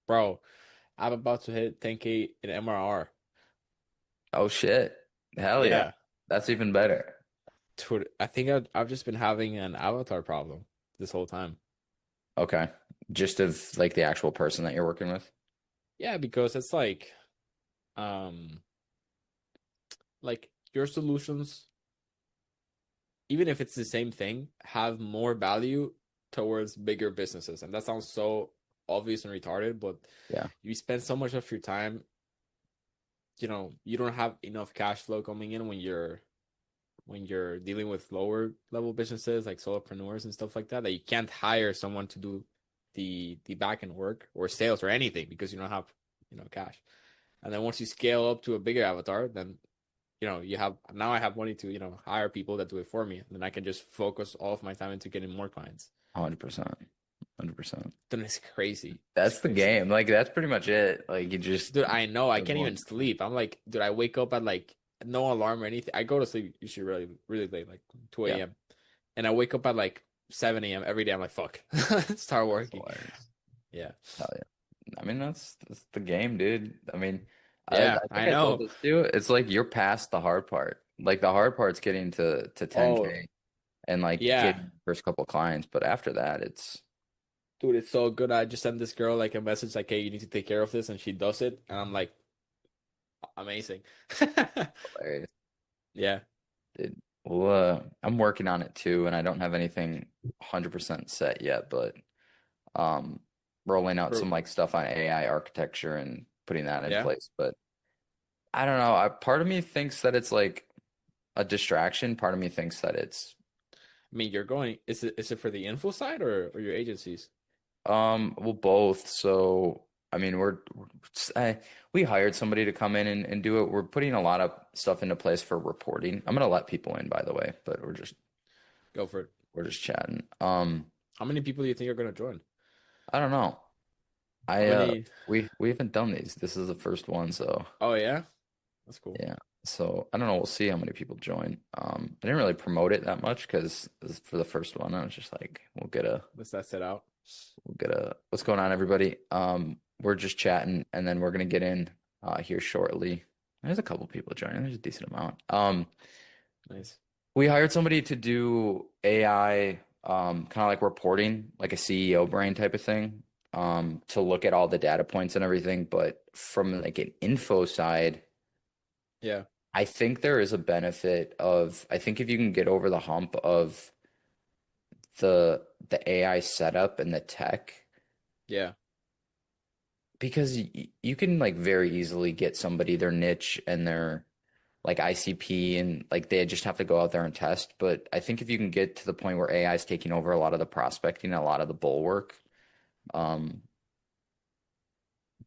Bro, I'm about to hit 10K in MRR. Oh shit. Hell yeah. Yeah. That's even better. I think I've just been having an avatar problem this whole time. Okay. Just of like the actual person that you're working with. Yeah, because it's um like your solutions, even if it's the same thing, have more value towards bigger businesses. And that sounds so obvious and retarded, but Yeah. you spend so much of your time, you don't have enough cash flow coming in when you're dealing with lower level businesses like solopreneurs and stuff like that, that you can't hire someone to do the back end work or sales or anything because you don't have, cash. And then once you scale up to a bigger avatar, then you have now I have money to, hire people that do it for me. And then I can just focus all of my time into getting more clients. 100%. 100%. Then it's crazy. It's That's the crazy. game. Like that's pretty much it. Like you just Dude, I know I can't everyone. even sleep. I'm like, dude, I wake up at like no alarm or anything. I go to sleep usually really, really late, like 2 Yeah. a.m. And I wake up at like 7 a.m. every day. I'm like, fuck, start That's working. hilarious. Yeah. Hell yeah. I mean, that's the game, dude. I mean, I Yeah, think I I told know. this to you. It's like you're past the hard part. Like the hard part's getting to Oh, 10K and like yeah. getting the first couple clients, but after that, it's Dude, it's so good. I just sent this girl like a message like, hey, you need to take care of this. And she does it. And I'm like, amazing. hilarious. Yeah. Dude. Well, I'm working on it too, and I don't have anything 100% set yet, but um, rolling out some Bro. like stuff on AI architecture and putting that in Yeah. place. But I don't know. Part of me thinks that it's like a distraction. Part of me thinks that it's I mean, you're going, is it for the info side or your agencies? well both. So I mean, we hired somebody to come in and do it. We're putting a lot of stuff into place for reporting. I'm gonna let people in, by the way, but Go for it. we're just chatting. How many people do you think are going to join? I don't know. How I many? we haven't done these. This is the first one, so Oh, yeah. That's cool. yeah. So I don't know. We'll see how many people join. I didn't really promote it that much because for the first one, I was just like, Let's test it out. what's going on, everybody? We're just chatting, and then we're gonna get in here shortly. There's a couple people joining. There's a decent amount. Nice. We hired somebody to do AI, kind of like reporting, like a CEO brain type of thing, to look at all the data points and everything. But from like an info side, Yeah. I think there is a benefit of, I think if you can get over the hump of the AI setup and the tech, Yeah. because you can like very easily get somebody their niche and their like ICP and like they just have to go out there and test. But I think if you can get to the point where AI is taking over a lot of the prospecting, a lot of the bull work, um,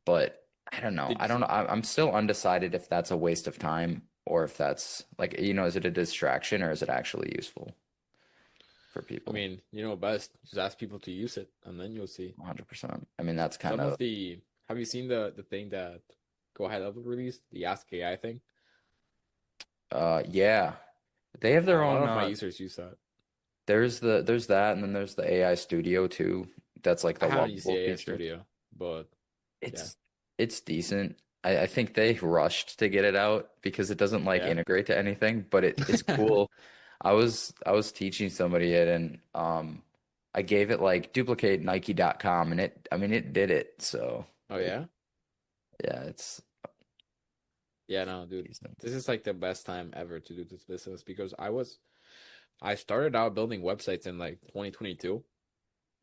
but I don't know. I Did don't know. I'm still undecided if that's a waste of time or if that's like, is it a distraction or is it actually useful for I people? mean, best. Just ask people to use it, and then you'll see. 100%. I mean, that's kind Some of, of the Have you seen the thing that Go High Level released, the Ask AI thing? yeah. They have their A lot own, of my users use that. there's that, and then there's the AI Studio too. That's like I the haven't used the lovable AI feature. Studio, but yeah, It's it's decent. I think they rushed to get it out because it doesn't like yeah. integrate to anything, but it's cool. I was teaching somebody it and I gave it like duplicate Nike.com and it I mean it did it. So Oh it yeah, yeah, it's yeah. No, dude, decent. this is like the best time ever to do this business because I started out building websites in like 2022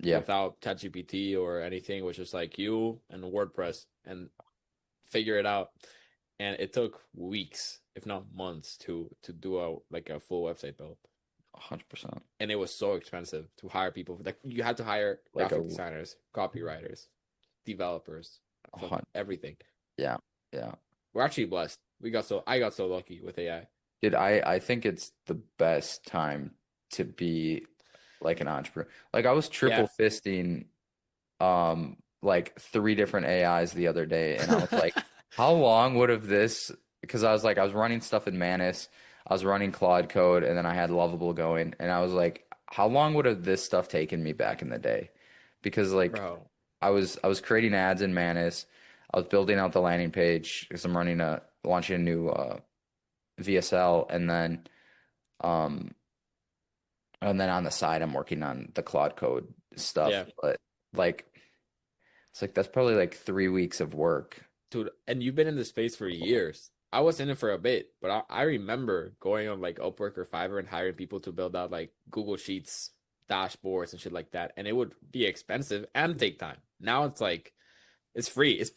Yeah, without ChatGPT or anything, which is like you and WordPress and figure it out. And it took weeks, if not months, to do a full website build. 100%. And it was so expensive to hire people. Like you had to hire Like a graphic designers, copywriters, developers, fucking hun- everything. yeah, yeah. We're actually blessed. I got so lucky with AI. Dude, I think it's the best time to be like an entrepreneur. Like I was Yeah. triple fisting like three different AIs the other day and I was like, how long would have this because I was running stuff in Manus, I was running Claude Code, and then I had Lovable going, and I was like, how long would have this stuff taken me back in the day? Because like Bro. I was creating ads in Manus. I was building out the landing page because I'm launching a new VSL, um and then on the side I'm working on the Claude Code stuff. Yeah, But like it's like that's probably like 3 weeks of work. dude. And you've been in the space for years. I was in it for a bit, but I remember going on like Upwork or Fiverr and hiring people to build out like Google Sheets dashboards and shit like that, and it would be expensive and take time. Now it's like it's free. It's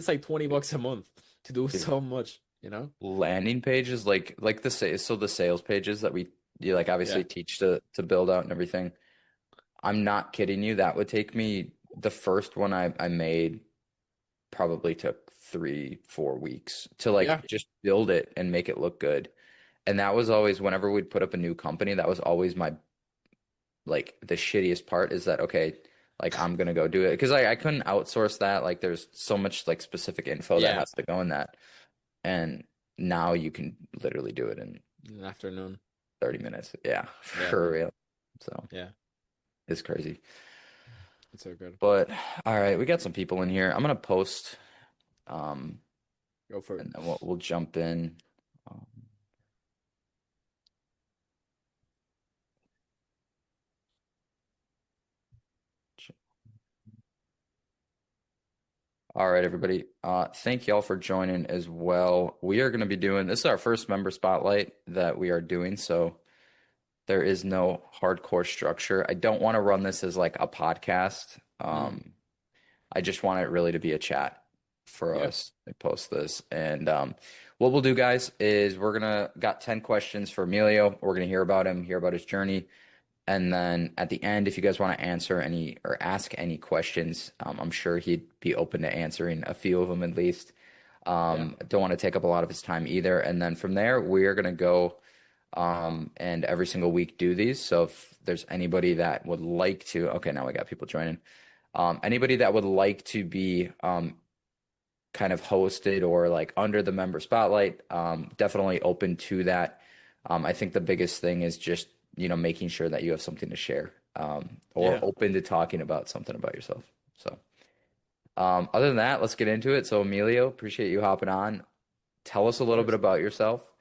like $20 a month to do Dude, so much, you know? landing pages like the sales pages that you like Yeah. obviously teach to build out and everything. I'm not kidding you. That would take me the first one I made probably took 3, 4 weeks to like Yeah. just build it and make it look good. And that was always whenever we'd put up a new company, that was always my like the shittiest part is that okay, like I'm gonna go do it because I couldn't outsource that. Like there's so much like specific info that Yeah. has to go in that. And now you can literally do it in In the afternoon. 30 minutes. Yeah, Yeah, for dude. real. So Yeah. it's crazy. It's so good. But all right, we got some people in here. I'm gonna post um Go for it. and then we'll jump in. Um, all right, everybody. Thank y'all for joining as well. We are going to be doing this is our first member spotlight that we are doing, so there is no hardcore structure. I don't want to run this as like a podcast. Mm. I just want it really to be a chat for Yeah. us. I post this, and what we'll do, guys, is we're gonna got 10 questions for Emilio. We're gonna hear about him, hear about his journey. And then at the end, if you guys want to answer any or ask any questions, I'm sure he'd be open to answering a few of them at least. Yeah. Don't want to take up a lot of his time either. And then from there, we're going to go and every single week do these. So if there's anybody that would like to, okay, now we got people joining. Anybody that would like to be kind of hosted or like under the member spotlight, definitely open to that. I think the biggest thing is just, making sure that you have something to share, or Yeah. open to talking about something about yourself. So, other than that, let's get into it. So, Emilio, appreciate you hopping on. Tell us a Of little bit course. about yourself.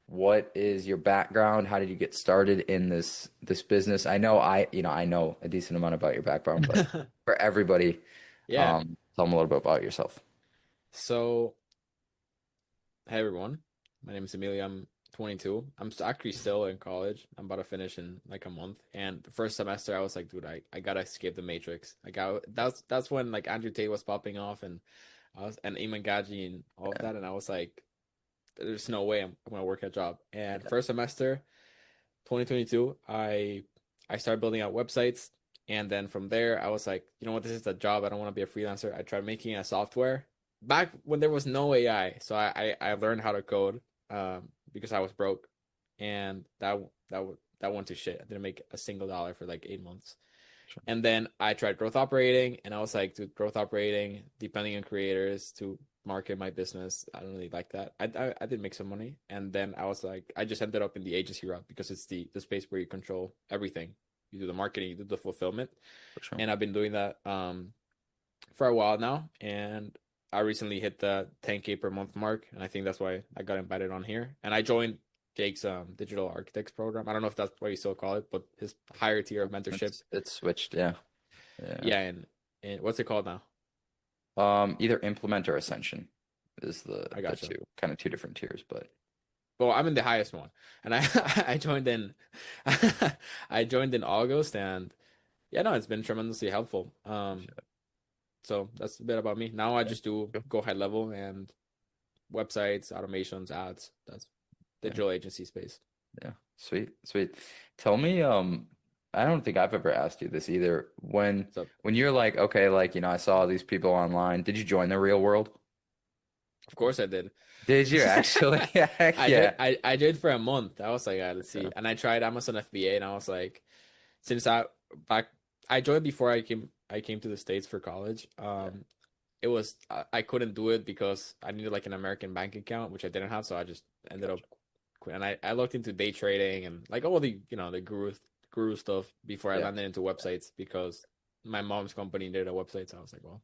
What is your background? How did you get started in this business? I know a decent amount about your background, but for everybody, Yeah. tell them a little bit about yourself. So, hey everyone. My name is Emilio. I'm 22. Actually still in college. I'm about to finish in like a month. And the first semester, I was like, dude, I gotta escape the Matrix. That's when like Andrew Tate was popping off, and Iman Gaji and all of that. And I was like, there's no way I'm gonna work a job. And first semester, 2022, I started building out websites, and then from there I was like, you know what, this is a job. I don't want to be a freelancer. I tried making a software back when there was no AI, so I learned how to code because I was broke, and that went to shit. I didn't make a single dollar for like 8 months. Sure. And then I tried growth operating, and I was like, dude, growth operating, depending on creators to market my business. I don't really like that. I did make some money, and then I was like, I just ended up in the agency route because it's the space where you control everything. You do the marketing, you do the fulfillment, For sure. and I've been doing that for a while now, and I recently hit the 10K per month mark, and I think that's why I got invited on here. And I joined Jake's digital architects program. I don't know if that's what you still call it, but his higher tier of mentorship. It's switched, yeah. Yeah. Yeah, and what's it called now? Either implement or ascension is I the gotcha. two kind of two different tiers, but Well, I'm in the highest one, and I I joined in I joined in August, and yeah, no, it's been tremendously helpful. So that's a bit about me. Now I yeah, just do cool. go high level and websites, automations, ads. That's Yeah, digital agency space. yeah. Sweet, sweet. Tell me, I don't think I've ever asked you this either. When So when you're like, okay, like, I saw these people online, did you join the real world? of course I did. Did you actually? Heck yeah. I did for a month. I was like, let's Yeah, see, and I tried Amazon FBA, and I was like, since back I joined before I came to the States for college. yeah, It was I couldn't do it because I needed like an American bank account, which I didn't have, so I just ended up gotcha. quit. And I looked into day trading and like all the the guru stuff before I Yeah, landed into websites because my mom's company did a website, so I was like, well,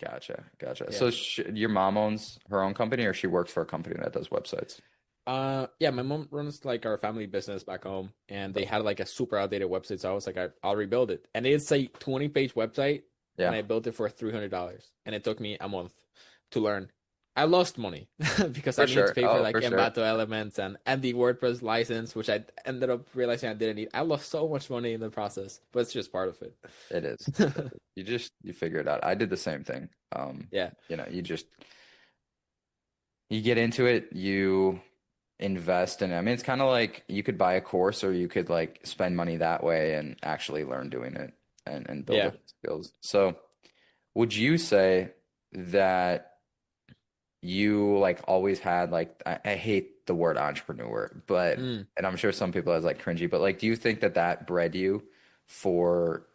Gotcha, gotcha. yeah. So your mom owns her own company, or she works for a company that does websites? Yeah, my mom runs like our family business back home, and they had like a super outdated website. So I was like, I'll rebuild it, and it's a 20-page website, and Yeah, I built it for $300, and it took me a month to learn. I lost money because I for needed to sure. pay for Oh, like for sure. Envato elements and the WordPress license, which I ended up realizing I didn't need. I lost so much money in the process, but it's just part of it. It is. You figure it out. I did the same thing. Yeah, You get into it, you invest in it. I mean, it's kind of like you could buy a course or you could like spend money that way and actually learn doing it and build yeah. the skills. So, would you say that you like always had like I hate the word entrepreneur, but Mm. and I'm sure some people is like cringy, but like do you think that that bred you for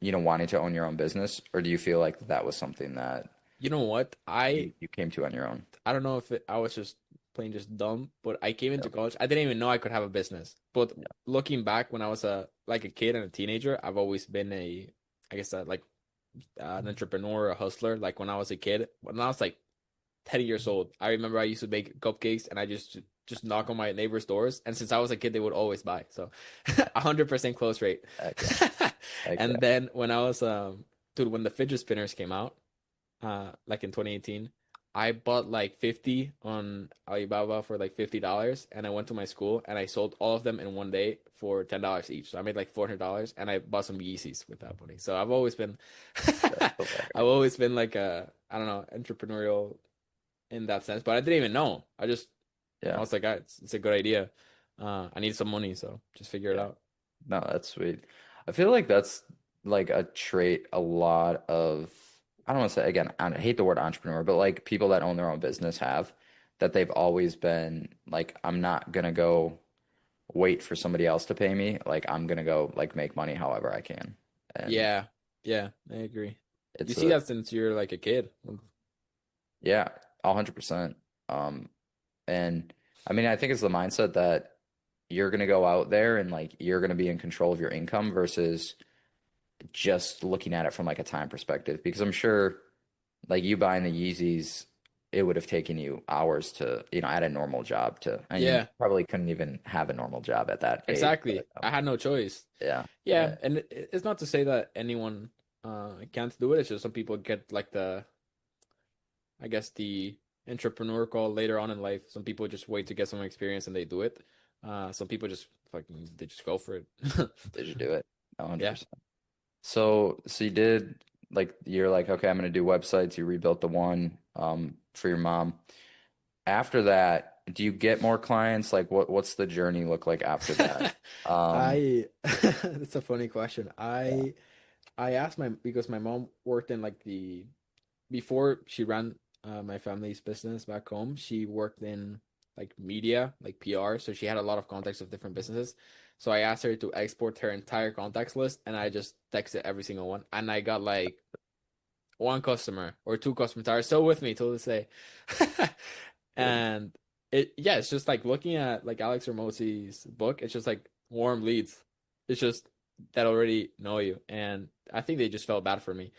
wanting to own your own business, or do you feel like that was something that You know what? I you came to on your own? I don't know if I was just plain just dumb, but I came into Yeah. college. I didn't even know I could have a business. But Yeah. looking back, when I was a kid and a teenager, I've always been I guess like an entrepreneur, a hustler. Like when I was a kid, when I was like 10 years old, I remember I used to bake cupcakes and I just knock on my neighbors' doors. And since I was a kid, they would always buy. So 100% close rate. Heck yeah. Heck And yeah. then when I was dude, when the fidget spinners came out, like in 2018, I bought like 50 on Alibaba for like $50, and I went to my school and I sold all of them in one day for $10 each. So I made like $400, and I bought some Yeezys with that money. So I've always been That's I've hilarious. always been like a, I don't know, entrepreneurial in that sense, but I didn't even know. I Yeah. was like, it's a good idea. I need some money, so just figure it Yeah. out. No, that's sweet. I feel like that's like a trait a lot of, I don't want to say, again, I hate the word entrepreneur, but like people that own their own business have, that they've always been like, I'm not gonna go wait for somebody else to pay me. Like, I'm gonna go like make money however I can. And Yeah, yeah, I agree. You it's see a, that since you're like a kid. yeah, 100%. Um, and I mean, I think it's the mindset that you're gonna go out there and like you're gonna be in control of your income versus just looking at it from like a time perspective because I'm sure like you buying the Yeezys, it would have taken you hours to, at a normal job to, and you Yeah, probably couldn't even have a normal job at that age. exactly. I had no choice. Yeah, Yeah, yeah, and it's not to say that anyone can't do it. It's just some people get like I guess the entrepreneur call later on in life. Some people just wait to get some experience and they do it. Some people just fucking they just go for it. did you do it? Yeah. 100%. So you did like you're like, okay, I'm gonna do websites. You rebuilt the one for your mom. After that, do you get more clients? Like what's the journey look like after that? Um, I That's a funny question. yeah, I asked because my mom worked in like before she ran my family's business back home, she worked in like media, like PR, so she had a lot of contacts of different businesses. So I asked her to export her entire contacts list, and I just texted every single one, and I got like one customer or two customers that are still with me till this day. dude. And yeah, it's just like looking at like Alex Ramos's book, it's just like warm leads. It's just that already know you. And I think they just felt bad for me.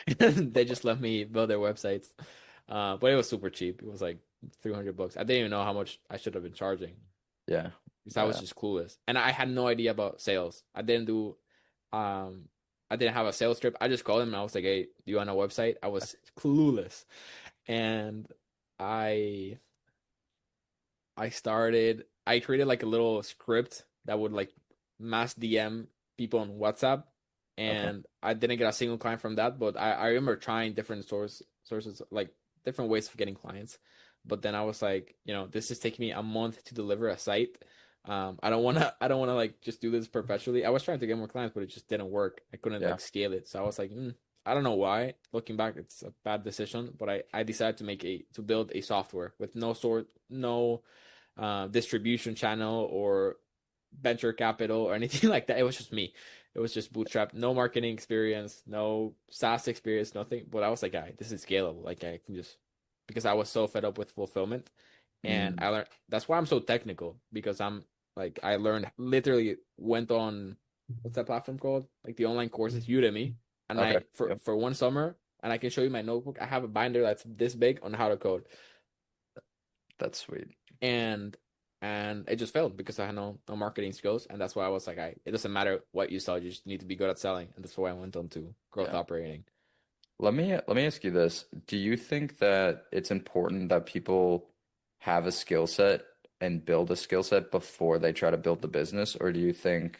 They just let me build their websites. But it was super cheap. It was like $300. I didn't even know how much I should have been charging Yeah, because I was yeah. just clueless. And I had no idea about sales. Um I didn't have a sales trip. I just called him and I was like, "Hey, do you want a website?" I was clueless. And I I created like a little script that would like mass DM people on WhatsApp, Okay. and I didn't get a single client from that, but I remember trying different sources, like different ways of getting clients. But then I was like, this is taking me a month to deliver a site. I don't wanna like just do this perpetually. I was trying to get more clients, but it just didn't work. I couldn't Yeah. like scale it. So I was like, I don't know why. Looking back, it's a bad decision, but I decided to build a software with no distribution channel or venture capital or anything like that. It was just me. It was just bootstrap, no marketing experience, no SaaS experience, nothing. But I was like, this is scalable. Like I can just because I was so fed up with fulfillment, and Mm, I learned. That's why I'm so technical because I'm like I learned literally went on. what's that platform called? Like the online courses, Udemy. And Okay. I for Yep. for one summer, and I can show you my notebook. I have a binder that's this big on how to code, That's sweet. and it just failed because I had no marketing skills, and that's why I was like, it doesn't matter what you sell, you just need to be good at selling, and that's why I went on to growth Yeah. operating. Let me ask you this. Do you think that it's important that people have a skill set and build a skill set before they try to build the business, or do you think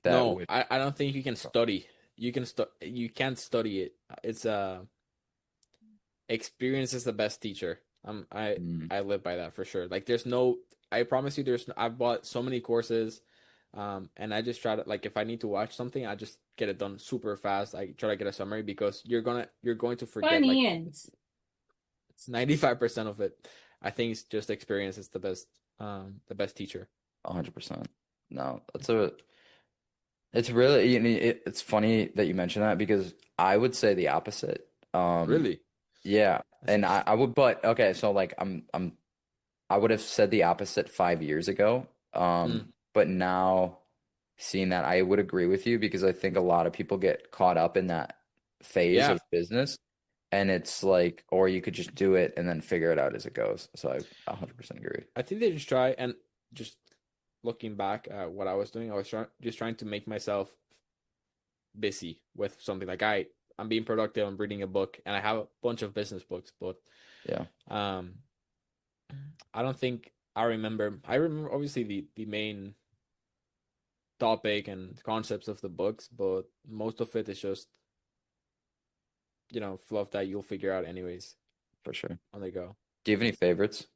that No, with I don't think you can study. You can't study it. It's experience is the best teacher. Mm, I live by that for sure. Like there's no I promise you I've bought so many courses, and I just try to, like, if I need to watch something, I just get it done super fast. I try to get a summary because you're going to forget like Onions. it's 95% of it. I think it's just experience is the best teacher. 100%. No, it's really it's funny that you mention that because I would say the opposite. Really? Yeah, That's and interesting. I would, but okay, so like I would have said the opposite 5 years ago. Mm, But now seeing that, I would agree with you because I think a lot of people get caught up in that phase yeah. of business, and it's like, or you could just do it and then figure it out as it goes. So I 100% agree. I think they just try, and just looking back at what I was doing, I was just trying to make myself busy with something. Like I'm being productive, I'm reading a book, and I have a bunch of business books, but Yeah, um I don't think I remember obviously the main topic and concepts of the books, but most of it is just, fluff that you'll figure out anyways for sure. on the go. Do you have any favorites?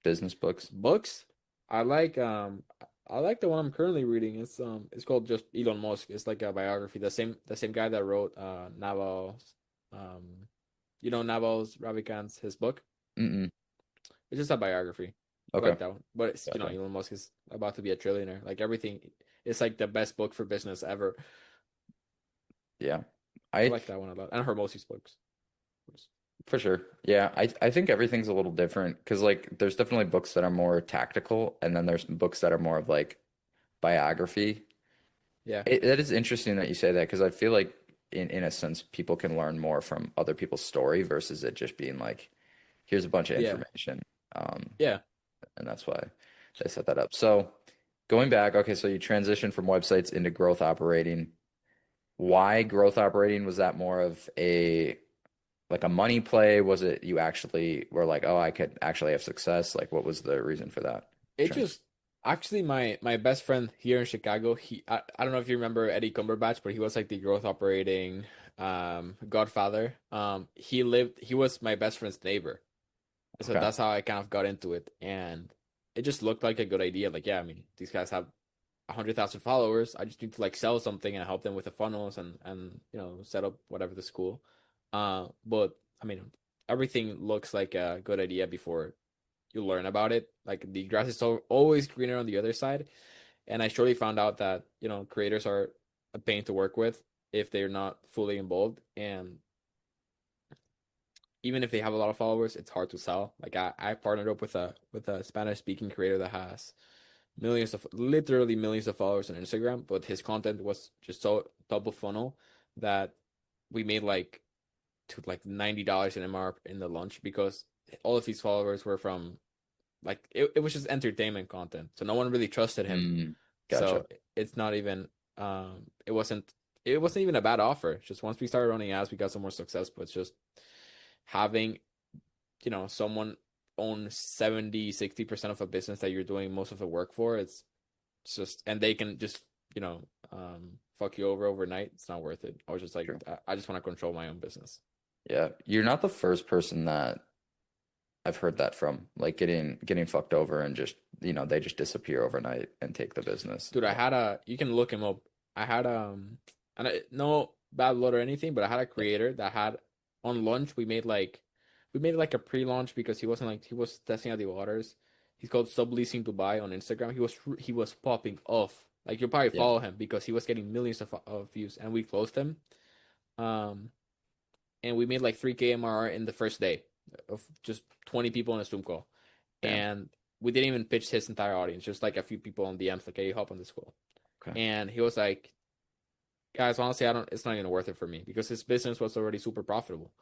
Business books? Books, I like I like the one I'm currently reading. It's called just Elon Musk. It's like a biography. The same guy that wrote Naval's Naval's Ravikant's his book. Mm-mm. It's just a biography. I Okay, like that one. But it's, gotcha. Elon Musk is about to be a trillionaire. Like everything, it's like the best book for business ever. Yeah, I I like that one a lot. And Hermosi's books. for sure. Yeah, I think everything's a little different because like there's definitely books that are more tactical, and then there's books that are more of like biography. Yeah. That is interesting that you say that because I feel like in a sense people can learn more from other people's story versus it just being like here's a bunch of Yeah. information. Um, Yeah. and that's why they set that up. So going back, okay, so you transitioned from websites into growth operating. Why growth operating? Was that more of a like a money play? Was it you actually were like, oh, I could actually have success? Like, what was the reason for that It transition? just actually my best friend here in Chicago, I don't know if you remember Eddie Cumberbatch, but he was like the growth operating godfather. He was my best friend's neighbor. So Okay. that's how I kind of got into it. And it just looked like a good idea. Like, yeah, I mean, these guys have 100,000 followers. I just need to like sell something and help them with the funnels and set up whatever the school. But I mean, everything looks like a good idea before you learn about it. Like the grass is always greener on the other side. And I surely found out that creators are a pain to work with if they're not fully involved. And even if they have a lot of followers, it's hard to sell. Like I partnered up with a Spanish speaking creator that has literally millions of followers on Instagram, but his content was just so top of funnel that we made like $90 in MR in the launch because all of his followers were from, like, it was just entertainment content. So no one really trusted him. Mm, gotcha. So it's not even it wasn't even a bad offer. It's just once we started running ads, we got some more success, but it's just having, someone own 70-60% of a business that you're doing most of the work for, it's just, and they can just, fuck you over overnight. It's not worth it. I was just like, True. I just want to control my own business. Yeah, you're not the first person that I've heard that from, like getting fucked over and just, they just disappear overnight and take the business. Dude, you can look him up. I had, and no bad blood or anything, but I had a Yeah. creator that had, on lunch, we made like a pre-launch because he was testing out the waters. He's called Subleasing Dubai on Instagram. He was popping off. Like, you'll probably Yeah. follow him because he was getting millions of views, and we closed him. Um, and we made like 3K MRR in the first day of just 20 people in a Zoom call. Damn. And we didn't even pitch his entire audience, just like a few people on DMs, like, hey, hop on this call. Okay. And he was like, guys, honestly, I don't. It's not even worth it for me because his business was already super profitable,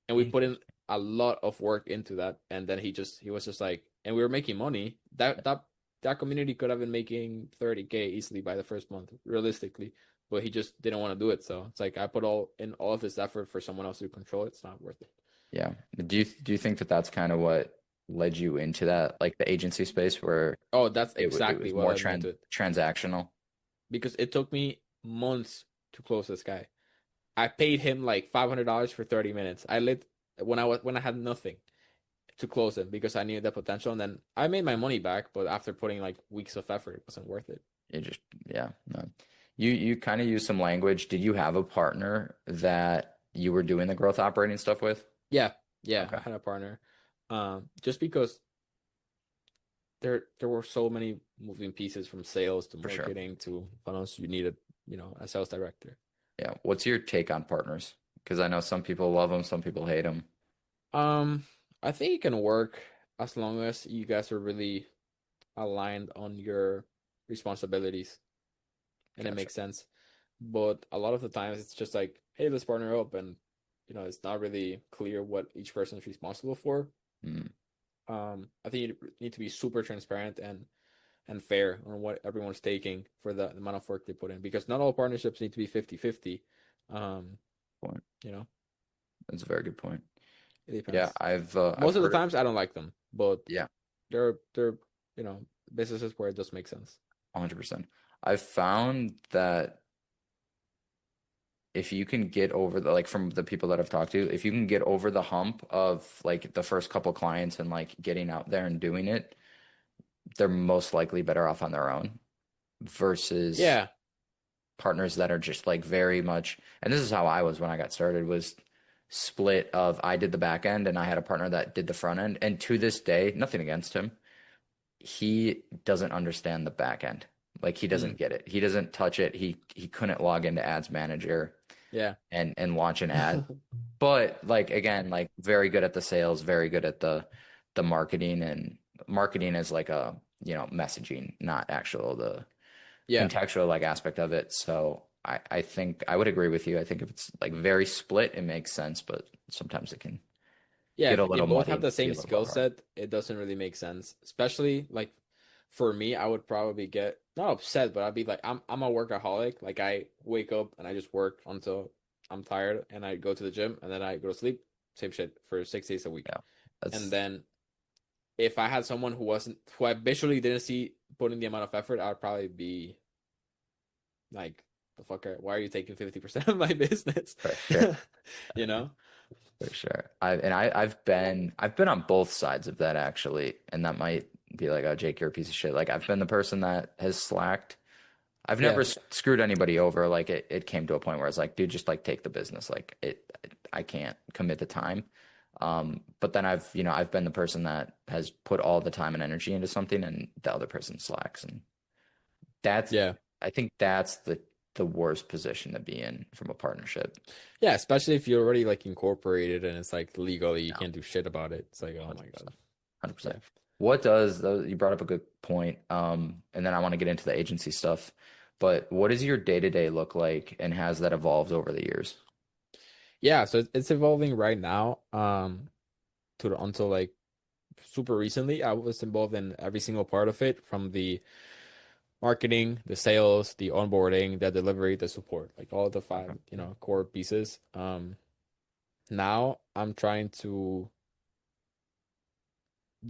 and we put in Interesting. a lot of work into that. And then he was just like, and we were making money. That community could have been making 30K easily by the first month, realistically. But he just didn't want to do it. So it's like I put all of this effort for someone else to control it. It's not worth it. Yeah. Do you think that that's kind of what led you into that, like the agency space where Oh, that's it exactly was what more led me into it transactional? because it took me months to close this guy. I paid him like $500 for 30 minutes. I lit when I had nothing to close him because I knew the potential, and then I made my money back. But after putting like weeks of effort, it wasn't worth it. You just yeah, no. You kind of use some language. Did you have a partner that you were doing the growth operating stuff with? Yeah, yeah, I Okay, had a partner. Just because there were so many moving pieces from sales to for sure. marketing to funnels. You needed, a sales director. Yeah. What's your take on partners? Because I know some people love them, some people hate them. Um, I think it can work as long as you guys are really aligned on your responsibilities and it Gotcha. makes sense. But a lot of the times it's just like, hey, let's partner up, and it's not really clear what each person is responsible for. Mm, I think you need to be super transparent and fair on what everyone's taking for the amount of work they put in because not all partnerships need to be 50-50. Um, point. you know, That's a very good point. it Yeah, depends. I've Most of the heard it. times I don't like them, but Yeah, they're businesses where it does make sense. 100%. I've found that if you can get over the like from the people that I've talked to, if you can get over the hump of like the first couple clients and like getting out there and doing it, they're most likely better off on their own versus Yeah, partners that are just like very much, and this is how I was when I got started, was split of I did the back end and I had a partner that did the front end. And to this day, nothing against him, he doesn't understand the back end. Like he mm, doesn't get it. He doesn't touch it. He couldn't log into Ads Manager yeah, and launch an ad. But like again, like very good at the sales, very good at the marketing, and marketing is like a messaging, not actual the yeah, contextual like aspect of it. So I think I would agree with you. I think if it's like very split, it makes sense, but sometimes it can yeah. get a If little both muddy have and the be same a little bit skill hard. set, it doesn't really make sense. Especially like for me, I would probably get not upset, but I'd be like, I'm a workaholic. Like I wake up and I just work until I'm tired, and I go to the gym, and then I go to sleep. Same shit for 6 days a week. Yeah. And That's then if I had someone who I visually didn't see putting the amount of effort, I would probably be like, the fucker, why are you taking 50% of my business? for sure. You know? For sure. I've been on both sides of that actually, and that might be like, oh, Jake, you're a piece of shit. Like I've been the person that has slacked. I've never Yeah. screwed anybody over. Like it came to a point where it's like, dude, just like take the business. Like I can't commit the time. But then I've been the person that has put all the time and energy into something, and the other person slacks, and that's Yeah. I think that's the worst position to be in from a partnership. Yeah, especially if you're already like incorporated and it's like legally you Yeah, can't do shit about it. It's like, oh my God. 100%. 100%. Yeah. What does you brought up a good point, and then I want to get into the agency stuff. But what does your day-to-day look like, and has that evolved over the years? Yeah, so it's evolving right now. Until like super recently, I was involved in every single part of it from the marketing, the sales, the onboarding, the delivery, the support, like all the five, Okay. core pieces. Now I'm trying to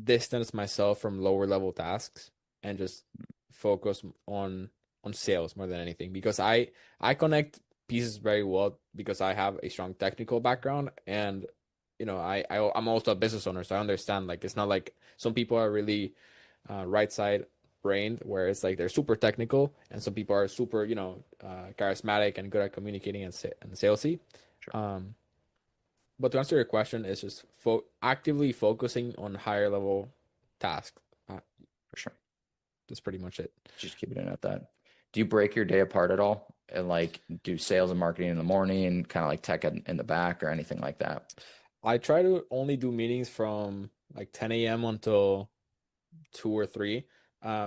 distance myself from lower level tasks and just focus on sales more than anything because I connect pieces very well because I have a strong technical background, and I'm also a business owner, so I understand like it's not like some people are really right side brained where it's like they're super technical, and some people are super charismatic and good at communicating and salesy. Sure. um but to answer your question, it's just actively focusing on higher level tasks. Uh, For sure. that's pretty much it. Just keep it in at that. Do you break your day apart at all and like do sales and marketing in the morning, kind of like tech in the back or anything like that? I try to only do meetings from like 10 a.m. until 2 or 3.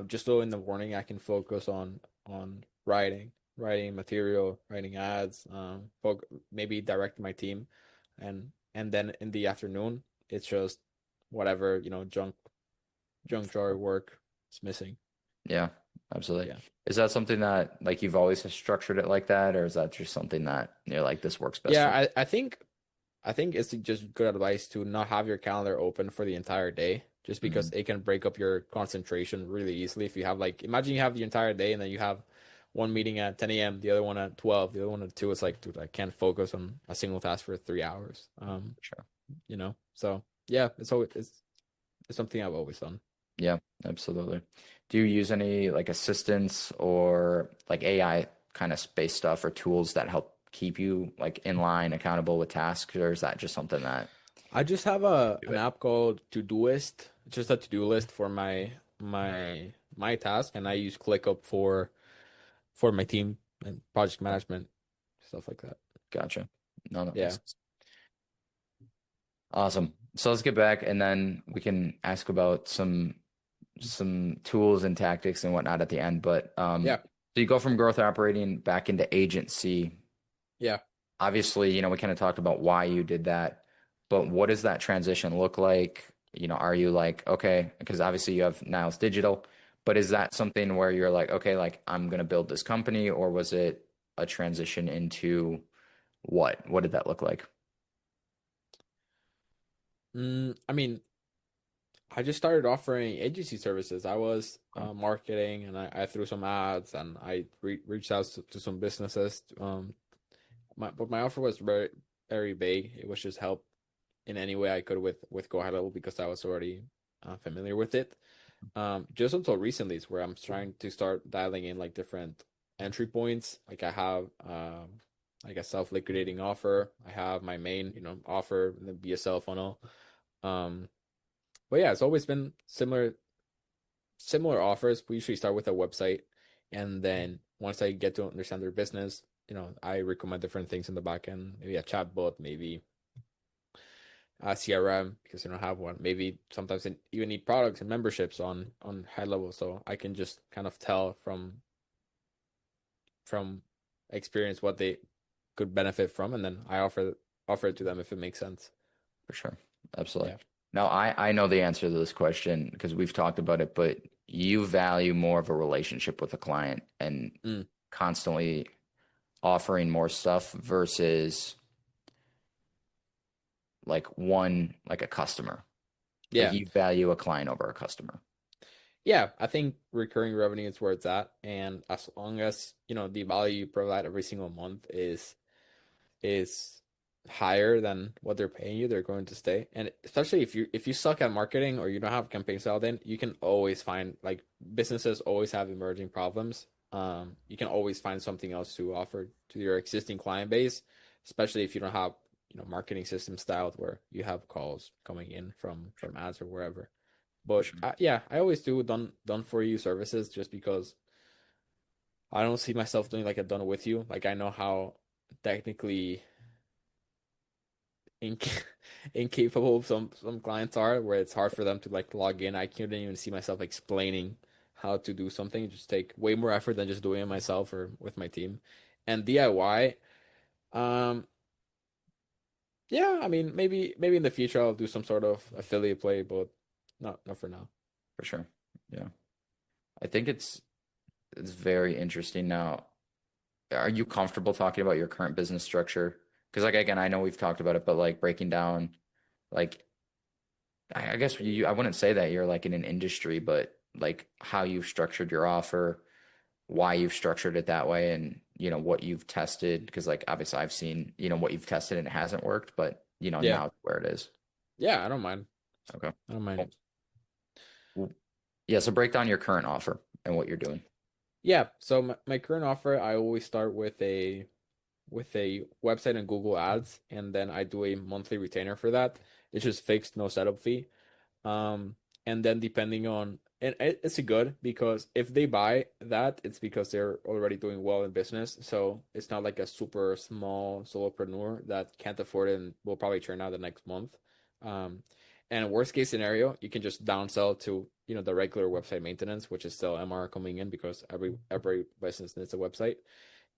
just so in the morning I can focus on writing material, writing ads, maybe directing my team, and then in the afternoon it's just whatever, junk drawer work is missing. Yeah, absolutely. Yeah. Is that something that like you've always structured it like that, or is that just something that you're like this works best Yeah, for me? I think it's just good advice to not have your calendar open for the entire day, just because Hmm. it can break up your concentration really easily. If you have like, imagine you have the entire day and then you have one meeting at 10 a.m., the other one at 12, the other one at 2. It's like, dude, I can't focus on a single task for 3 hours. Sure. So yeah, it's something I've always done. Yeah, absolutely. Do you use any like assistants or like AI kind of space stuff or tools that help keep you like in line, accountable with tasks, or is that just something that I just have you a do an it? app called Todoist. It's just a to-do list for my task, and I use ClickUp for my team and project management, stuff like that. Gotcha. No, that makes Yeah. sense. Awesome. So let's get back and then we can ask about some tools and tactics and whatnot at the end. But Yeah. so you go from growth operating back into agency. Yeah. Obviously, we kind of talked about why you did that, but what does that transition look like? Are you like, okay, because obviously you have now it's digital, but is that something where you're like, okay, like I'm gonna build this company, or was it a transition into what? What did that look like? I mean, I just started offering agency services. I was Okay. marketing, and I threw some ads, and I reached out to some businesses. But my offer was very, very vague. It was just help in any way I could with Go High Level, because I was already familiar with it. Just until recently is where I'm trying to start dialing in like different entry points. Like I have like a self-liquidating offer. I have my main, offer, the BSL funnel. Um, but yeah, it's always been similar offers. We usually start with a website, and then once I get to understand their business, I recommend different things in the back end, maybe a chatbot, maybe CRM, because you don't have one. Maybe sometimes they even need products and memberships on high level, so I can just kind of tell from experience what they could benefit from, and then I offer it to them if it makes sense. For sure. Absolutely. Yeah. Now, I know the answer to this question because we've talked about it, but you value more of a relationship with a client and Mm, constantly offering more stuff versus like a customer. Like yeah. you value a client over a customer. Yeah, I think recurring revenue is where it's at, and as long as the value you provide every single month is higher than what they're paying you, they're going to stay. And especially if you suck at marketing or you don't have campaigns out, then you can always find, like, businesses always have emerging problems. You can always find something else to offer to your existing client base, especially if you don't have marketing system styled where you have calls coming in from ads or wherever. For But sure. yeah, I always do done for you services, just because I don't see myself doing like a done with you. Like, I know how technically inc incapable some clients are, where it's hard for them to like log in. I couldn't even see myself explaining how to do something. It just take way more effort than just doing it myself or with my team. And DIY, um, yeah, I mean, maybe in the future I'll do some sort of affiliate play, but not for now. For sure. Yeah. I think it's very interesting now. Are you comfortable talking about your current business structure? Because like again, I know we've talked about it, but like breaking down like I guess I wouldn't say that you're like in an industry, but like how you've structured your offer, why you've structured it that way, and what you've tested. Because like obviously I've seen what you've tested and it hasn't worked, but Yeah, now it's where it is. yeah, I don't mind. Okay. I don't mind. Cool. Well, yeah. So break down your current offer and what you're doing. Yeah, so my current offer, I always start with a website and Google Ads, and then I do a monthly retainer for that. It's just fixed, no setup fee. Um, and then depending on, and it's good, because if they buy that, it's because they're already doing well in business. So it's not like a super small solopreneur that can't afford it and will probably churn out the next month. Um, And worst case scenario, you can just downsell to, the regular website maintenance, which is still MR coming in because every business needs a website.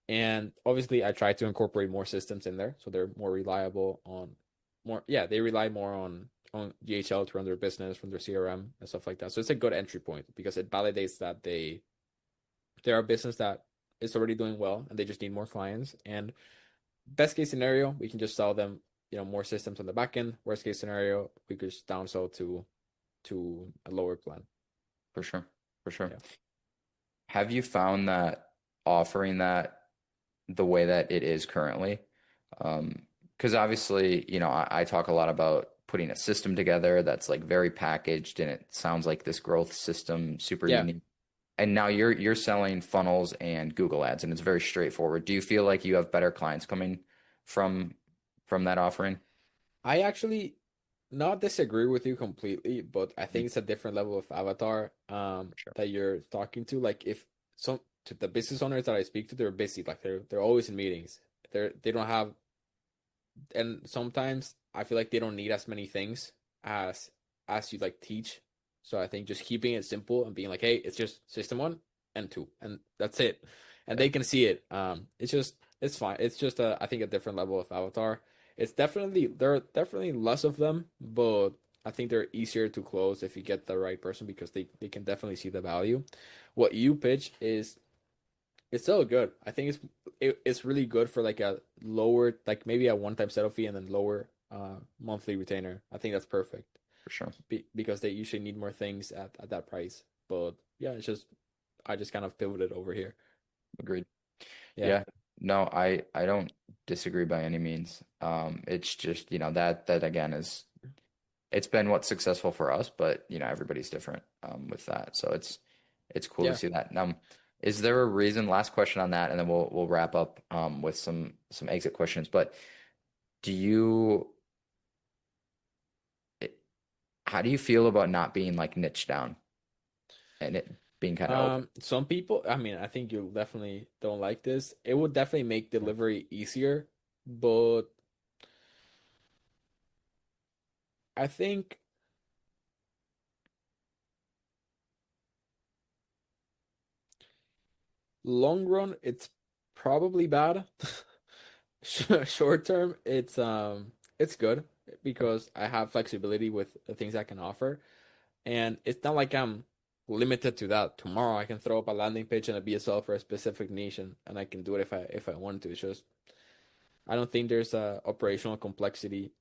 And obviously, I try to incorporate more systems in there so they're more reliable on more. Yeah, they rely more on DHL to run their business, run their CRM and stuff like that. So it's a good entry point because it validates that they're a business that is already doing well and they just need more clients. And best case scenario, we can just sell them, more systems on the back end. Worst case scenario, we could just downsell to a lower plan. For sure. For sure. Yeah. Have you found that offering that the way that it is currently? Because obviously, I talk a lot about putting a system together that's like very packaged and it sounds like this growth system, super Yeah. unique. And now you're selling funnels and Google Ads, and it's very straightforward. Do you feel like you have better clients coming from from that offering? I actually not disagree with you completely, but I Mm, think it's a different level of avatar for sure. that you're talking to. Like if some to the business owners that I speak to, they're busy. Like they're always in meetings. They don't have, and sometimes I feel like they don't need as many things as as you like teach. So I think just keeping it simple and being like, hey, it's just system one and two, and that's it, and Yeah, they can see it. It's fine. It's just I think a different level of avatar. It's definitely there are definitely less of them, but I think they're easier to close if you get the right person because they can definitely see the value. What you pitch is it's still good. I think it's really good for like a lower, like maybe a one-time setup fee and then lower monthly retainer. I think that's perfect for sure. because they usually need more things at that price. But yeah, it's just I just kind of pivoted over here. Agreed. Yeah. Yeah. No, I don't disagree by any means. It's just, that again is it's been what's successful for us, but everybody's different with that. So it's cool to Yeah. see that. Is there a reason, last question on that, and then we'll wrap up with some exit questions. But do you it- how do you feel about not being like niche down and it being kind of open? Some people, I mean, I think you definitely don't like this. It would definitely make Yeah, delivery easier, but I think long run, it's probably bad. Short term, it's good because I have flexibility with the things I can offer, and it's not like I'm limited to that. Tomorrow I can throw up a landing page and a BSL for a specific niche, and I can do it if I want to. It's just I don't think there's a operational complexity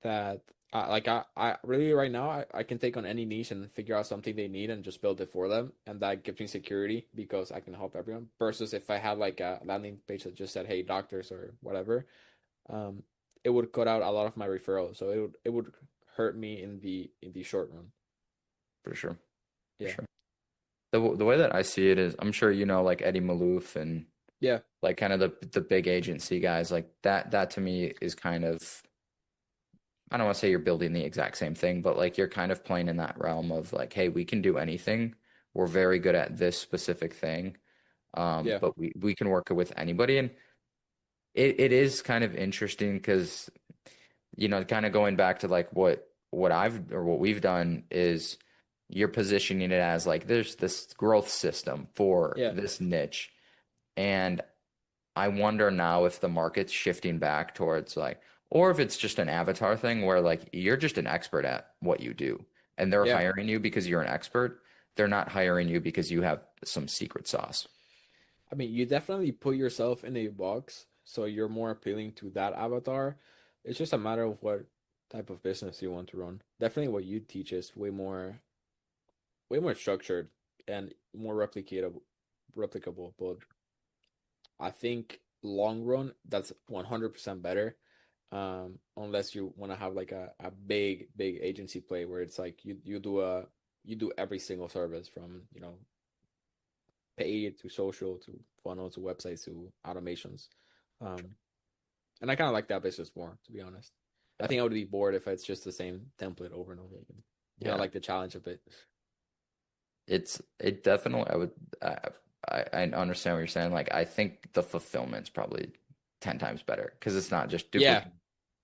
that I really right now I can take on any niche and figure out something they need and just build it for them, and that gives me security because I can help everyone versus if I had like a landing page that just said hey doctors or whatever, um it would cut out a lot of my referrals, so it would hurt me in the short run. for sure, for Yeah. sure. The way that I see it is, I'm sure like Eddie Malouf and Yeah. like kind of the big agency guys like that to me is kind of, I don't want to say you're building the exact same thing, but like you're kind of playing in that realm of like, hey, we can do anything. We're very good at this specific thing. Yeah. But we can work with anybody. And it is kind of interesting because, kind of going back to like what I've or what we've done is you're positioning it as like there's this growth system for Yeah. this niche. And I wonder now if the market's shifting back towards like, or if it's just an avatar thing where like you're just an expert at what you do and they're Yeah. hiring you because you're an expert. They're not hiring you because you have some secret sauce. I mean, you definitely put yourself in a box, so you're more appealing to that avatar. It's just a matter of what type of business you want to run. Definitely what you teach is way more structured and more replicable. But I think long run, that's 100% better. Unless you want to have like a big agency play where it's like you do every single service from, paid to social to funnel to websites to automations. Um, and I kind of like that business more, to be honest. I Yeah. think I would be bored if it's just the same template over and over again. I Yeah. like the challenge of it. It definitely, I understand what you're saying. Like, I think the fulfillment's probably 10 times better because it's not just Yeah, duplicating.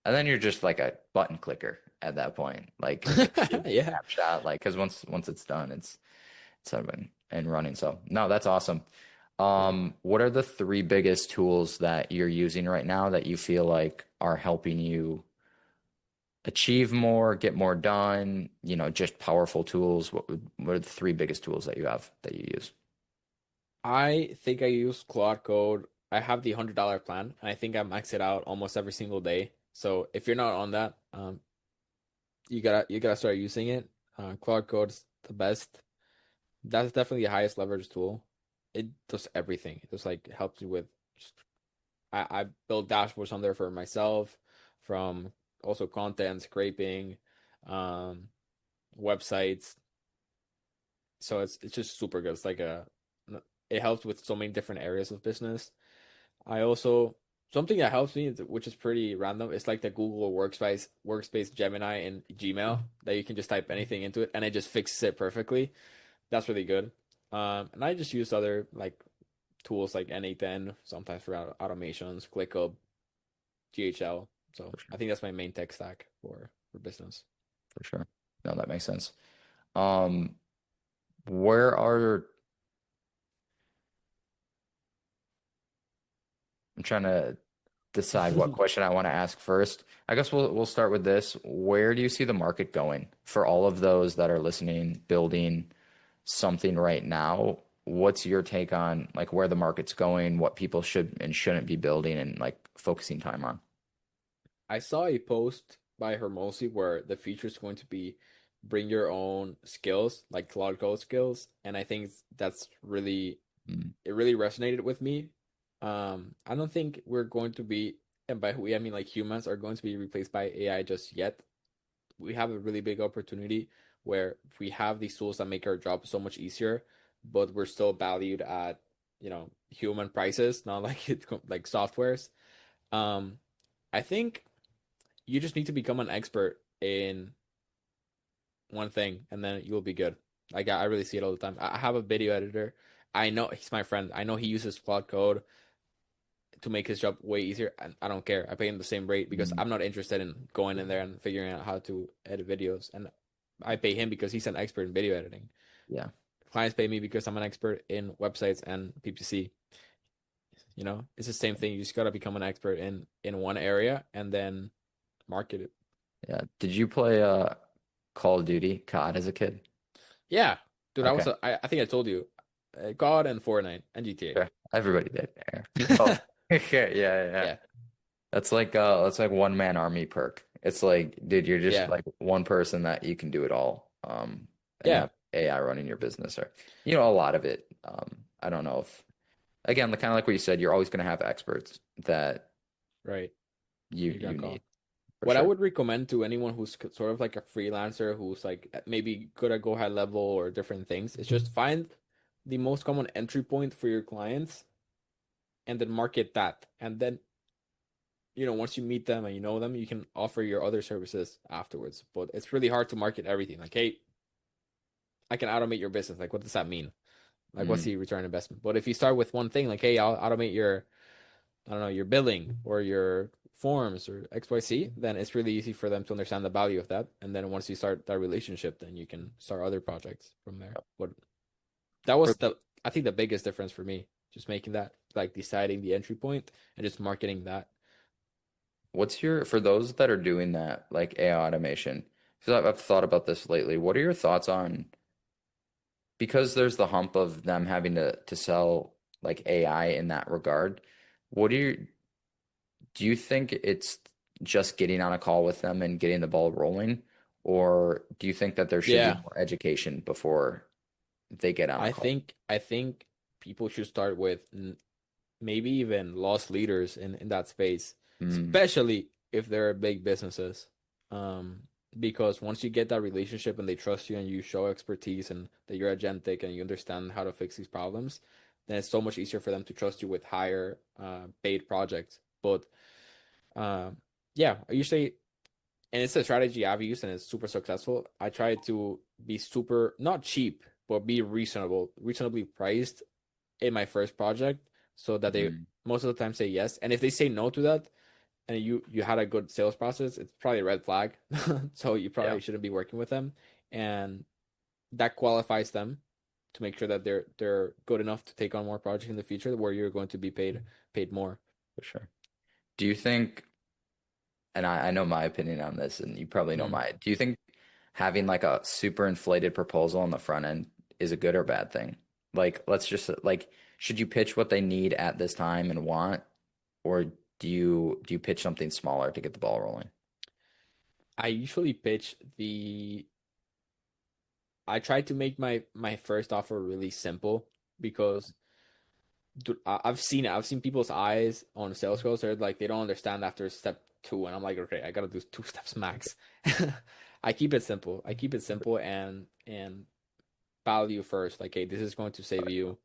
And then you're just like a button clicker at that point. Like you Yeah. snapshot, like because once it's done, it's up and running. So no, that's awesome. Yeah. What are the three biggest tools that you're using right now that you feel like are helping you achieve more, get more done, just powerful tools? What are the three biggest tools that you have that you use? I think I use Claude Code. I have the $100 plan, and I think I max it out almost every single day. So if you're not on that, you gotta start using it. Claude Code's the best. That's definitely the highest leverage tool. It does everything. It just like helps you with. Just, I build dashboards on there for myself, from also content scraping, um, websites. So it's just super good. It's like it helps with so many different areas of business. I also something that helps me, which is pretty random, is like the Google Workspace Gemini in Gmail that you can just type anything into it and it just fixes it perfectly. That's really good. And I just use other like tools like N8N sometimes for automations, ClickUp, GHL. So For I sure. think that's my main tech stack for business. For sure. No, that makes sense. Um, where are I'm trying to decide what question I want to ask first. I guess we'll start with this. Where do you see the market going for all of those that are listening, building something right now? What's your take on like where the market's going, what people should and shouldn't be building and like focusing time on? I saw a post by Hermosi where the feature is going to be bring your own skills, like Claude Code skills, and I think that's really Mm, it really resonated with me. I don't think we're going to be, and by we I mean like humans are going to be replaced by AI just yet. We have a really big opportunity where we have these tools that make our job so much easier, but we're still valued at, human prices, not like like softwares. Um, I think you just need to become an expert in one thing and then you'll be good. Like I really see it all the time. I have a video editor. I know he's my friend. I know he uses Claude Code to make his job way easier, and I don't care. I pay him the same rate because mm, I'm not interested in going in there and figuring out how to edit videos. And I pay him because he's an expert in video editing. yeah. Clients pay me because I'm an expert in websites and PPC. It's the same thing. You just gotta become an expert in one area and then market it. Yeah. Did you play Call of Duty COD as a kid? Yeah, dude. I Okay. was I think I told you, God and Fortnite and Sure. Everybody did. Yeah. Oh, GTA. yeah, yeah, yeah. Yeah, That's like one man army perk. It's like, dude, you're just yeah, like one person that you can do it all. And yeah. have AI running your business or a lot of it. I don't know if again, kind of like what you said, you're always going to have experts that Right. you You got you call. need for What I sure. would recommend to anyone who's sort of like a freelancer who's like maybe good at go high level or different things is just find the most common entry point for your clients and then market that. And then, once you meet them and you know them, you can offer your other services afterwards. But it's really hard to market everything. Like, hey, I can automate your business. Like, what does that mean? Like, what's Mm, the return on investment? But if you start with one thing, like, hey, I'll automate your, I don't know, your billing or your forms or XYZ, then it's really easy for them to understand the value of that. And then once you start that relationship, then you can start other projects from there. But that for was I think the biggest difference for me, just making that, like deciding the entry point and just marketing that. what's your for those that are doing that like AI automation? Because I've thought about this lately. What are your thoughts on because there's the hump of them having to sell like AI in that regard? What do you think it's just getting on a call with them and getting the ball rolling, or do you think that there should be Yeah, more education before they get on a call? I think people should start with maybe even lost leaders in that space, Mm, especially if they're big businesses. Um, because once you get that relationship and they trust you and you show expertise and that you're agentic and you understand how to fix these problems, then it's so much easier for them to trust you with higher paid projects. But um, yeah, I usually, and it's a strategy I've used and it's super successful. I try to be super not cheap, but be reasonably priced in my first project so that they mm, most of the time say yes. And if they say no to that, and you had a good sales process, it's probably a red flag. So you Yeah, probably shouldn't be working with them, and that qualifies them to make sure that they're good enough to take on more projects in the future where you're going to be paid more. for sure. Do you think, and I know my opinion on this, and you probably know Mm. mine. Do you think having like a super inflated proposal on the front end is a good or bad thing? Like, let's just like, should you pitch what they need at this time and want, or do you pitch something smaller to get the ball rolling? I usually pitch the I try to make my first offer really simple because I've seen it. I've seen people's eyes on sales calls. They're like they don't understand after step two, and I'm like, okay, I gotta do two steps max. I keep it simple. I keep it simple and value first. Like, hey, this is going to save you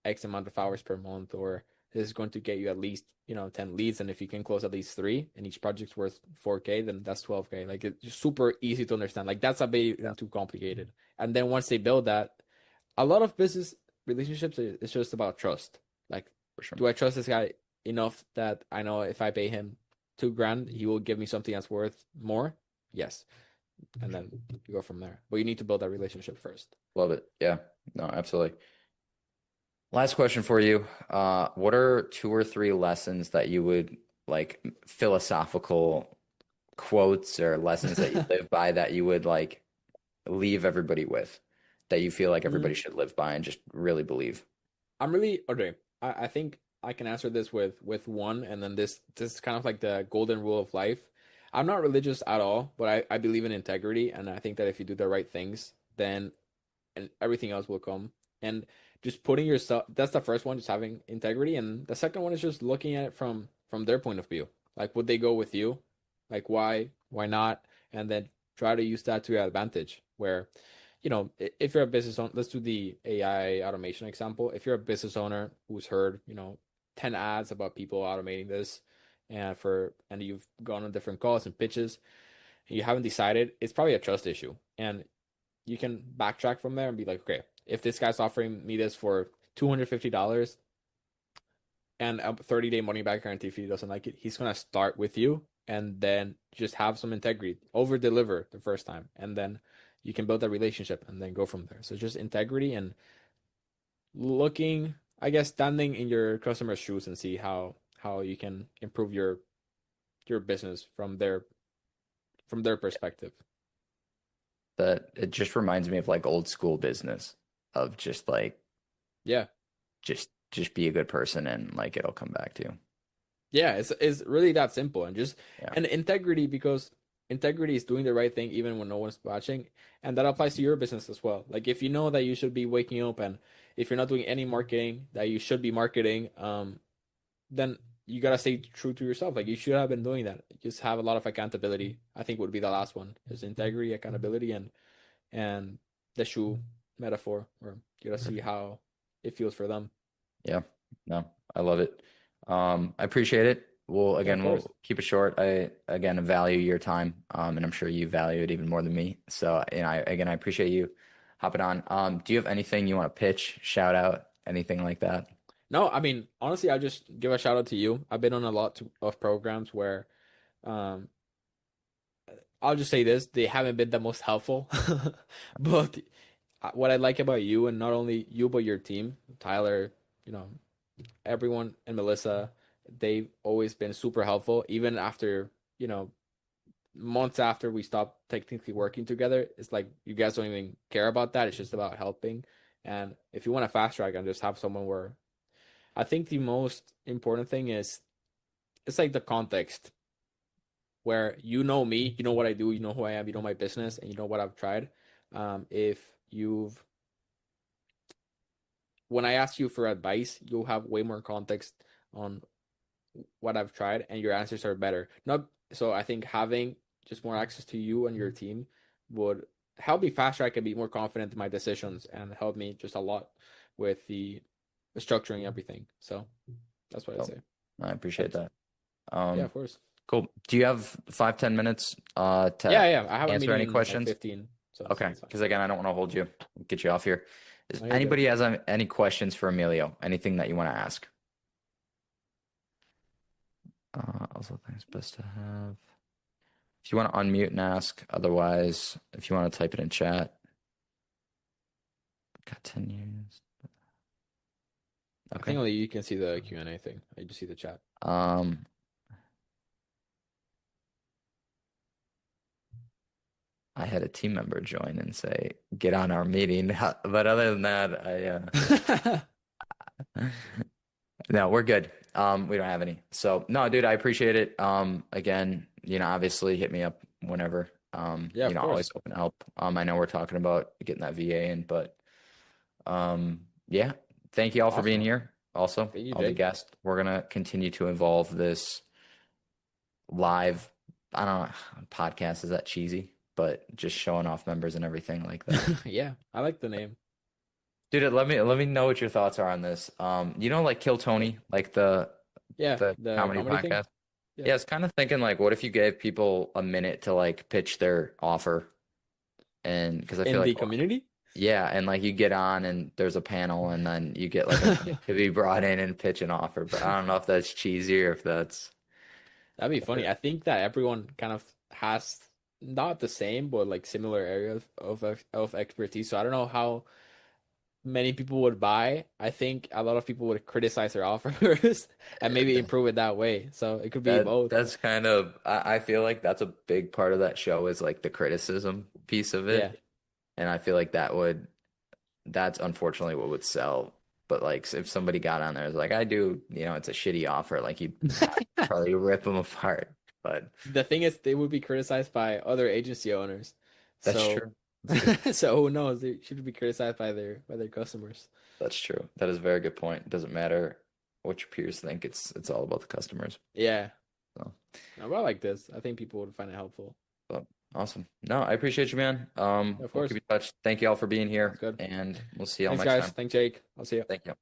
X amount of hours per month, or this is going to get you at least 10 leads. And if you can close at least three, and each project's worth 4K, then that's 12K. Like it's super easy to understand. Like that's a bit Yeah, too complicated. And then once they build that, a lot of business relationships is just about trust. Like, for sure. do I trust this guy enough that I know if I pay him 2 grand, he will give me something that's worth more? Yes. And then you go from there. But you need to build that relationship first. Love it. Yeah, no, absolutely. Last question for you. What are two or three lessons that you would like philosophical quotes or lessons that you live by that you would like leave everybody with that you feel like everybody Mm, should live by and just really believe? I'm really okay. I think I can answer this with one, and then this is kind of like the golden rule of life. I'm not religious at all, but I believe in integrity, and I think that if you do the right things, then and everything else will come. And just putting yourself, that's the first one, just having integrity. And the second one is just looking at it from their point of view. Like, would they go with you? Like, why not? And then try to use that to your advantage. Where, if you're a business owner, let's do the AI automation example. If you're a business owner who's heard, 10 ads about people automating this, and you've gone on different calls and pitches, and you haven't decided, it's probably a trust issue. And you can backtrack from there and be like, okay, if this guy's offering me this for $250 and a 30-day money back guarantee if he doesn't like it, he's gonna start with you and then just have some integrity, over deliver the first time, and then you can build that relationship and then go from there. So just integrity and looking, I guess, standing in your customer's shoes and see how you can improve your business from their perspective. That it just reminds me of like old school business of just like Yeah. just be a good person and like it'll come back to you. Yeah, it's really that simple, and just Yeah, and integrity, because integrity is doing the right thing even when no one's watching, and that applies to your business as well. Like if you know that you should be waking up, and if you're not doing any marketing that you should be marketing, then you gotta stay true to yourself. Like you should have been doing that. Just have a lot of accountability. I think would be the last one is integrity, accountability, and the shoe metaphor, where you gotta see how it feels for them. yeah, no, I love it. I appreciate it. Yeah, of course. We'll keep it short. I again value your time, and I'm sure you value it even more than me. So, and I appreciate you hopping on. Do you have anything you want to pitch, shout out, anything like that? No, I mean, honestly, I just give a shout out to you. I've been on a lot of programs where, um, I'll just say this, they haven't been the most helpful. But what I like about you, and not only you, but your team, Tyler, you know, everyone, and Melissa, they've always been super helpful, even after, months after we stopped technically working together. It's like you guys don't even care about that. It's just about helping. And if you want to fast track and just have someone where I think the most important thing is it's like the context, where you know me, you know what I do, you know who I am, you know my business, and you know what I've tried. If you've When I ask you for advice, you'll have way more context on what I've tried, and your answers are better. Not so I think having just more access to you and your team would help me fast track and be more confident in my decisions, and help me just a lot with the structuring everything. So that's what I'd So say. I appreciate That's that. Yeah, Um, of course. cool. Do you have 5, 10 minutes Yeah, to yeah. I have a answer meeting any in like questions? 15, so Okay, that's fine. because again, I don't want to hold you, get you off here. Does No, you're good. anybody has any questions for Emilio? Anything that you want to ask? Also think it's best to have. If you want to unmute and ask, otherwise, if you want to type it in chat. Got 10 years. I think Okay. only you can see the Q&A thing. I just see the chat. Um, I had a team member join and say, "Get on our meeting." But other than that, no, we're good. We don't have any. So no, dude, I appreciate it. Again, obviously hit me up whenever. Yeah, of Always course. open to help. I know we're talking about getting that VA in, but yeah. Thank you all for being Awesome. here. Also, Thank you, all the Jake. guests. We're gonna continue to evolve this live, I don't know, podcast. Is that cheesy? But just showing off members and everything like that. Yeah, I like the name. Dude, let me know what your thoughts are on this. Like Kill Tony, like the Yeah, the the comedy comedy thing. podcast. Yeah. Yeah, it's kind of thinking like, what if you gave people a minute to like pitch their offer? And because I feel In like, the community? yeah, and like you get on and there's a panel and then you get like a minute to be brought in and pitch an offer. But I don't know if that's cheesy or if that's That'd be funny. I think that everyone kind of has not the same, but like similar areas of expertise. So I don't know how many people would buy. I think a lot of people would criticize their offers and maybe improve it that way. So it could be both. that's kind of I feel like that's a big part of that show is like the criticism piece of Yeah. it. And I feel like that's unfortunately what would sell. But like if somebody got on there, it's like I do, it's a shitty offer, like you probably rip them apart. But The thing is, they would be criticized by other agency owners. that's So, true. That's true. so who knows? They should be criticized by their customers. That's true. That is a very good point. It doesn't matter what your peers think. It's all about the customers. Yeah. So, No, but I like this. I think people would find it helpful. but awesome. No, I appreciate you, man. Of We'll keep course. in touch. Thank you all for being Sounds here, good. and we'll see y'all Thanks, next guys. time. Thanks, Jake. I'll see you. Thank you.